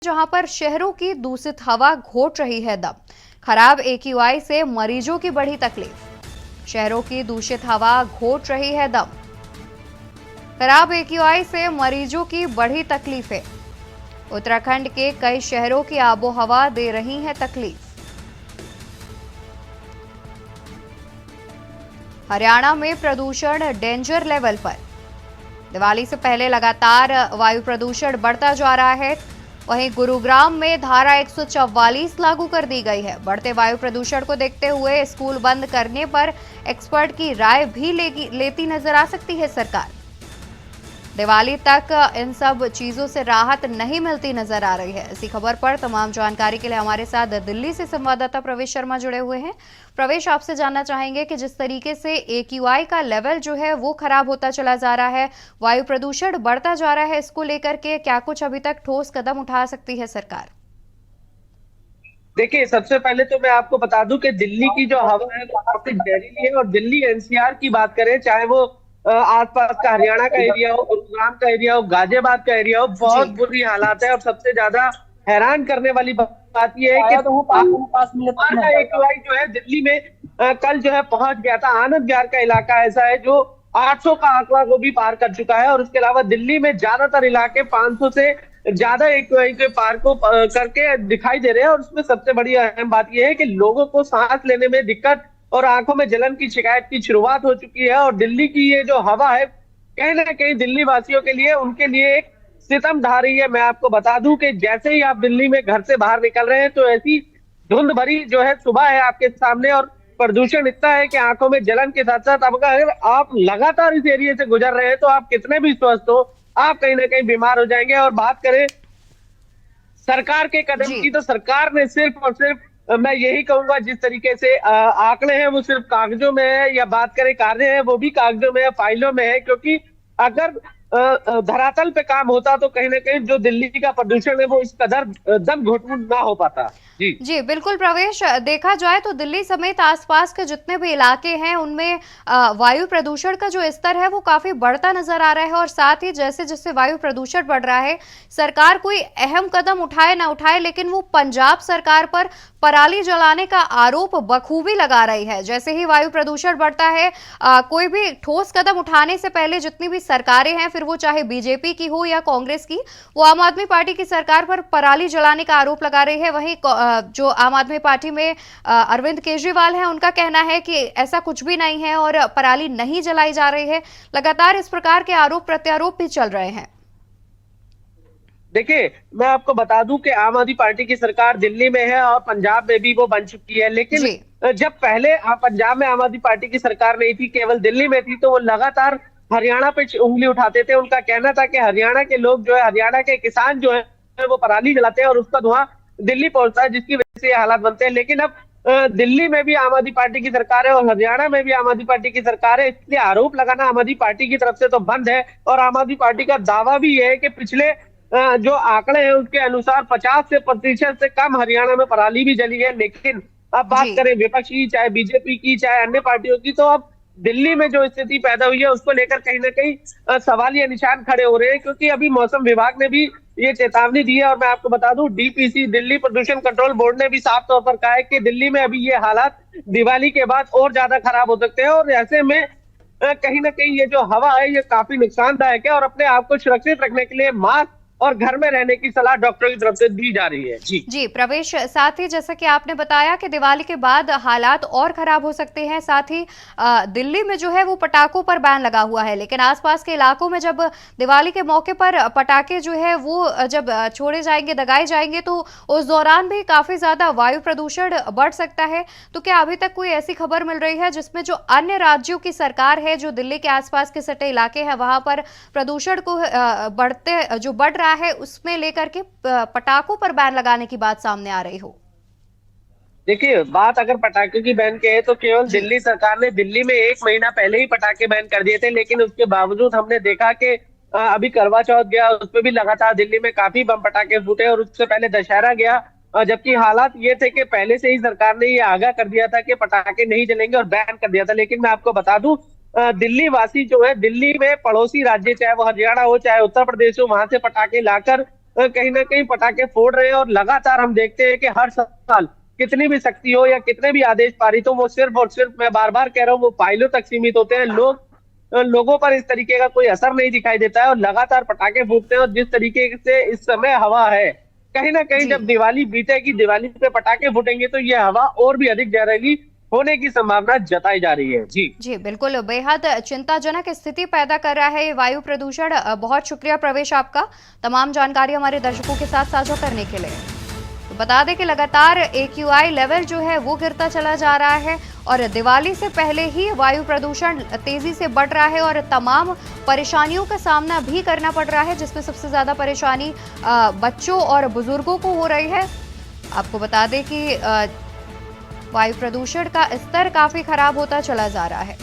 जहां पर शहरों की दूषित हवा घोट रही है दम। खराब AQI से मरीजों की बढ़ी तकलीफ। शहरों की दूषित हवा घोट रही है दम। खराब AQI से मरीजों की बढ़ी तकलीफें। उत्तराखंड के कई शहरों की आबोहवा दे रही है तकलीफ। हरियाणा में प्रदूषण डेंजर लेवल पर। दिवाली से पहले लगातार वायु प्रदूषण बढ़ता जा रहा है। वहीं गुरुग्राम में धारा 144 लागू कर दी गई है। बढ़ते वायु प्रदूषण को देखते हुए स्कूल बंद करने पर एक्सपर्ट की राय भी लेती नजर आ सकती है सरकार। दिवाली तक इन सब चीजों से राहत नहीं मिलती नजर आ रही है। इसी खबर पर तमाम जानकारी के लिए हमारे साथ दिल्ली से संवाददाता प्रवेश शर्मा जुड़े हुए हैं। प्रवेश, आपसे जानना चाहेंगे कि जिस तरीके से AQI का लेवल जो है वो खराब होता चला जा रहा है, वायु प्रदूषण बढ़ता जा रहा है, इसको लेकर के क्या कुछ अभी तक ठोस कदम उठा सकती है सरकार? देखिए, सबसे पहले तो मैं आपको बता दूं कि दिल्ली की जो हवा है वो काफी जहरीली है। और दिल्ली NCR की बात करें, चाहे वो आसपास का हरियाणा का एरिया हो, गुरुग्राम का एरिया हो, गाजियाबाद का एरिया हो, बहुत बुरी हालात है। और सबसे ज्यादा हैरान करने वाली बात यह है कि AQI जो है दिल्ली में कल जो है पहुंच गया था। आनंद विहार का इलाका ऐसा है जो 800 का आंकड़ा को भी पार कर चुका है। और उसके अलावा दिल्ली में ज्यादातर इलाके 500 से ज्यादा AQI के पार को करके दिखाई दे रहे हैं। और उसमें सबसे बड़ी अहम बात यह है कि लोगों को सांस लेने में दिक्कत और आंखों में जलन की शिकायत की शुरुआत हो चुकी है। और दिल्ली की ये जो हवा है, कहीं ना कहीं दिल्ली वासियों के लिए, उनके लिए एक सितम ढा रही है। मैं आपको बता दूं कि जैसे ही आप दिल्ली में घर से बाहर निकल रहे हैं तो ऐसी धुंध भरी जो है सुबह है आपके सामने। और प्रदूषण इतना है कि आंखों में जलन के साथ साथ अब अगर आप लगातार इस एरिया से गुजर रहे हैं तो आप कितने भी स्वस्थ हो, आप कहीं ना कहीं बीमार हो जाएंगे। और बात करें सरकार के कदम की, तो सरकार ने सिर्फ और सिर्फ, मैं यही कहूंगा, जिस तरीके से आंकड़े हैं वो सिर्फ कागजों में है, या बात करें कार्य है वो भी कागजों में है, फाइलों में है। क्योंकि अगर धरातल पे काम होता तो कहीं ना कहीं जो दिल्ली का प्रदूषण है वो इस कदर दम घुटमुट ना हो पाता। जी बिल्कुल प्रवेश, देखा जाए तो दिल्ली समेत आसपास के जितने भी इलाके हैं उनमें वायु प्रदूषण का जो स्तर है वो काफी बढ़ता नजर आ रहा है। और साथ ही जैसे जैसे वायु प्रदूषण बढ़ रहा है, सरकार कोई अहम कदम उठाए ना उठाए, लेकिन वो पंजाब सरकार पर पराली जलाने का आरोप बखूबी लगा रही है। जैसे ही वायु प्रदूषण बढ़ता है, कोई भी ठोस कदम उठाने से पहले जितनी भी सरकारें हैं, फिर वो चाहे BJP की हो या कांग्रेस की, वो आम आदमी पार्टी की सरकार पर पराली जलाने का आरोप लगा रही है। वहीं जो आम आदमी पार्टी में अरविंद केजरीवाल हैं, उनका कहना है कि ऐसा कुछ भी नहीं है और पराली नहीं जलाई जा रही है। लगातार इस प्रकार के आरोप प्रत्यारोप भी चल रहे हैं। देखिए, मैं आपको बता दूं कि आम आदमी पार्टी की सरकार दिल्ली में है और पंजाब में भी वो बन चुकी है। लेकिन जब पहले पंजाब में आम आदमी पार्टी की सरकार नहीं थी, केवल दिल्ली में थी, तो वो लगातार हरियाणा पे उंगली उठाते थे। उनका कहना था कि हरियाणा के लोग जो है, हरियाणा के किसान जो है वो पराली जलाते हैं और उसका धुआं दिल्ली पहुंचता है, जिसकी वजह से ये हालात बनते हैं। लेकिन अब दिल्ली में भी आम आदमी पार्टी की सरकार है और हरियाणा में भी आम आदमी पार्टी की सरकार है, इसलिए आरोप लगाना आम आदमी पार्टी की तरफ से तो बंद है। और आम आदमी पार्टी का दावा भी है कि पिछले जो आंकड़े हैं उसके अनुसार 50% से कम हरियाणा में पराली भी जली है। लेकिन अब बात करें विपक्ष की, चाहे BJP की, चाहे अन्य पार्टियों की, तो अब दिल्ली में जो स्थिति पैदा हुई है उसको लेकर कहीं ना कहीं सवालिया निशान खड़े हो रहे हैं। क्योंकि अभी मौसम विभाग ने भी ये चेतावनी दी है। और मैं आपको बता दूं, DPC दिल्ली प्रदूषण कंट्रोल बोर्ड ने भी साफ तौर पर कहा है कि दिल्ली में अभी ये हालात दिवाली के बाद और ज्यादा खराब हो सकते हैं। और ऐसे में कहीं ना कहीं ये जो हवा है ये काफी नुकसानदायक है। और अपने आप को सुरक्षित रखने के लिए मास्क और घर में रहने की सलाह डॉक्टरों की तरफ से दी जा रही है। जी प्रवेश, साथ ही जैसा कि आपने बताया कि दिवाली के बाद हालात और खराब हो सकते हैं। साथ ही दिल्ली में जो है वो पटाखों पर बैन लगा हुआ है, लेकिन आसपास के इलाकों में जब दिवाली के मौके पर पटाखे जो है वो जब छोड़े जाएंगे, दगाए जाएंगे, तो उस दौरान भी काफी ज्यादा वायु प्रदूषण बढ़ सकता है। तो क्या अभी तक कोई ऐसी खबर मिल रही है जिसमें जो अन्य राज्यों की सरकार है, जो दिल्ली के आसपास के सटे इलाके हैं, वहां पर प्रदूषण को बढ़ रहा है, उसमें लेकर के पटाखों पर बैन लगाने की बात सामने आ रही हो? देखिए, बात अगर पटाखे की बैन की है तो केवल दिल्ली सरकार ने दिल्ली में 1 महीना पहले ही पटाखे बैन कर दिए थे। लेकिन उसके बावजूद हमने देखा कि अभी करवा चौथ गया, उस पर भी लगातार दिल्ली में काफी बम पटाखे फूटे। और उससे पहले दशहरा गया, जबकि हालात ये थे कि पहले से ही सरकार ने ये आगाह कर दिया था कि पटाखे नहीं जलेंगे और बैन कर दिया था। लेकिन मैं आपको बता दूं, दिल्ली वासी जो है, दिल्ली में पड़ोसी राज्य, चाहे वो हरियाणा हो चाहे उत्तर प्रदेश हो, वहां से पटाखे लाकर कहीं ना कहीं पटाखे फोड़ रहे हैं। और लगातार हम देखते हैं कि हर साल कितनी भी शक्ति हो या कितने भी आदेश पारित हो, वो सिर्फ और सिर्फ, मैं बार बार कह रहा हूँ, वो फाइलों तक सीमित होते हैं। लोगों पर इस तरीके का कोई असर नहीं दिखाई देता है और लगातार पटाखे फूटते हैं। और जिस तरीके से इस समय हवा है, कहीं ना कहीं जी जब दिवाली बीतेगी, दिवाली पे पटाखे फूटेंगे, तो ये हवा और भी अधिक जहरीली होने की संभावना जताई जा रही है। जी जी बिल्कुल, बेहद चिंताजनक स्थिति पैदा कर रहा है ये वायु प्रदूषण। बहुत शुक्रिया प्रवेश आपका, तमाम जानकारी हमारे दर्शकों के साथ साझा करने के लिए। तो बता दें कि लगातार AQI लेवल जो है वो गिरता चला जा रहा है और दिवाली से पहले ही वायु प्रदूषण तेजी से बढ़ रहा है और तमाम परेशानियों का सामना भी करना पड़ रहा है, जिसमें सबसे ज्यादा परेशानी बच्चों और बुजुर्गों को हो रही है। आपको बता दें कि वायु प्रदूषण का स्तर काफी खराब होता चला जा रहा है।